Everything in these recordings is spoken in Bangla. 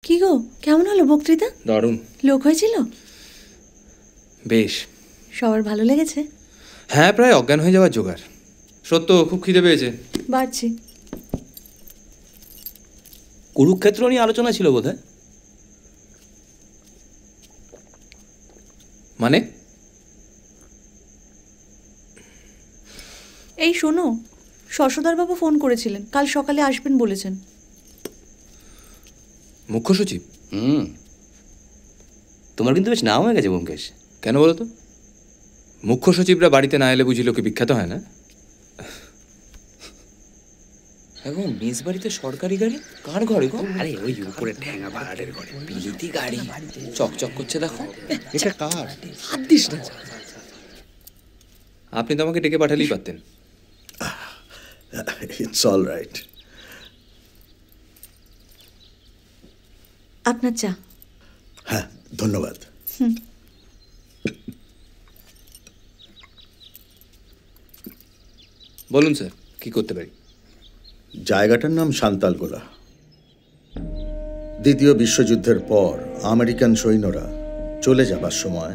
কি গো, কেমন হলো বক্তৃতা? দারুণ। লোক হয়েছিল? বেশ। সবার ভালো লেগেছে? হ্যাঁ, প্রায় অজ্ঞান হয়ে যাওয়ার জোগাড়। সত্য, খুব খিদে পেয়েছে। বাড়ছি। কুরুক্ষেত্র নিয়ে আলোচনা ছিল বোধহয়। মানে? এই শোনো, শশধরবাবু ফোন করেছিলেন, কাল সকালে আসবেন বলেছেন। মুখ্য সচিব? তোমার কিন্তু বেশ নাম হয়ে গেছে ব্যোমকেশ। কেন বলো তো? মুখ্য সচিবরা বাড়িতে না এলে বুঝি লোকে বিখ্যাত হয় না? এখন মেস বাড়িতে সরকারি গাড়ি কার ঘরে গো? আরে ওই উপরে ঠ্যাঙা পাহাড়ের ঘরে বিলিতি গাড়ি চকচক করছে, দেখো। এটা কার? হাত দিস না। আপনি তো আমাকে ডেকে পাঠালেই পারতেন। It's all right. আপনার চা। হ্যাঁ, ধন্যবাদ। বলুন স্যার, কি করতে পারি? জায়গাটার নাম সান্তালগোলা। দ্বিতীয় বিশ্বযুদ্ধের পর আমেরিকান সৈন্যরা চলে যাবার সময়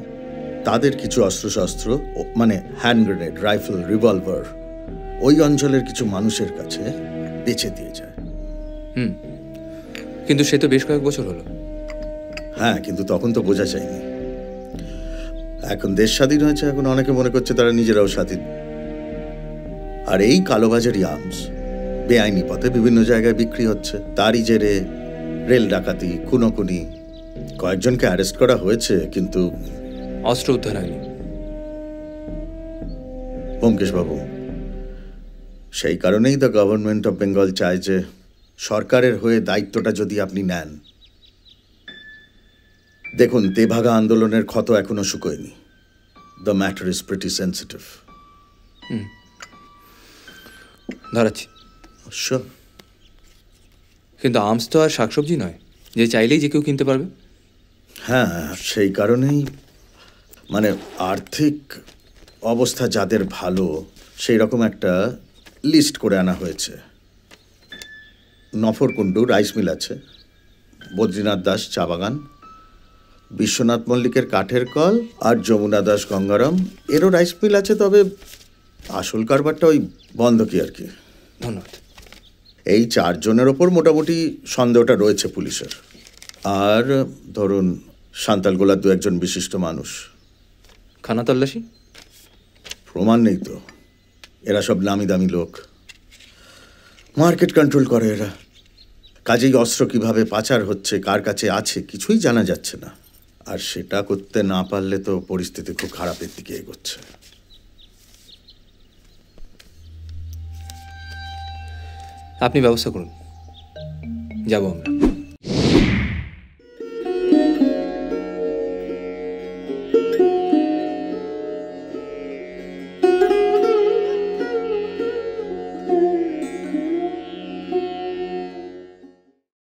তাদের কিছু অস্ত্রশস্ত্র, মানে হ্যান্ড গ্রেনেড, রাইফেল, রিভলভার ওই অঞ্চলের কিছু মানুষের কাছে বেচে দিয়ে যায়। কিন্তু সে তো বেশ কয়েক বছর হলো। হ্যাঁ, কিন্তু তখন তো বোঝা যায়নি। এখন দেশ স্বাধীন হয়েছে, এখন অনেকে মনে করছে তারা নিজেরাও স্বাধীন। আর এই কালোবাজারি আর্মস বেআইনি পথে বিভিন্ন জায়গায় বিক্রি হচ্ছে। তারই জেরে রেল ডাকাতি, খুনোখুনি, কয়েকজনকে অ্যারেস্ট করা হয়েছে, কিন্তু অস্ত্র উদ্ধার হয়নি। ব্যোমকেশ বাবু, সেই কারণেই দ্য গভর্নমেন্ট অফ বেঙ্গল চায় যে সরকারের হয়ে দায়িত্বটা যদি আপনি নেন। দেখুন, তেভাগা আন্দোলনের ক্ষত এখনো শুকোয়নি। The matter is pretty sensitive. ধরাচ্ছি। শিওর। কিন্তু আর্মস তো আর শাকসবজি নয় যে চাইলেই যে কেউ কিনতে পারবে। হ্যাঁ, সেই কারণেই মানে আর্থিক অবস্থা যাদের ভালো সেই রকম একটা লিস্ট করে আনা হয়েছে। নফরকুণ্ডু রাইস মিল আছে, বদ্রীনাথ দাস চা বাগান, বিশ্বনাথ মল্লিকের কাঠের কল, আর যমুনা দাস গঙ্গারাম এরও রাইস মিল আছে। তবে আসল কারবারটা ওই বন্ধকি আর কি। ধন্যবাদ। এই চারজনের ওপর মোটামুটি সন্দেহটা রয়েছে পুলিশের। আর ধরুন সান্তালগোলার দু একজন বিশিষ্ট মানুষ। খানা তল্লাশি? প্রমাণ নেই তো। এরা সব নামি দামি লোক, মার্কেট কন্ট্রোল করে এরা। কাজেই অস্ত্র কিভাবে পাচার হচ্ছে, কার কাছে আছে, কিছুই জানা যাচ্ছে না। আর সেটা করতে না পারলে তো পরিস্থিতি খুব খারাপের দিকে এগোচ্ছে। আপনি ব্যবস্থা করুন, যাবো আমরা।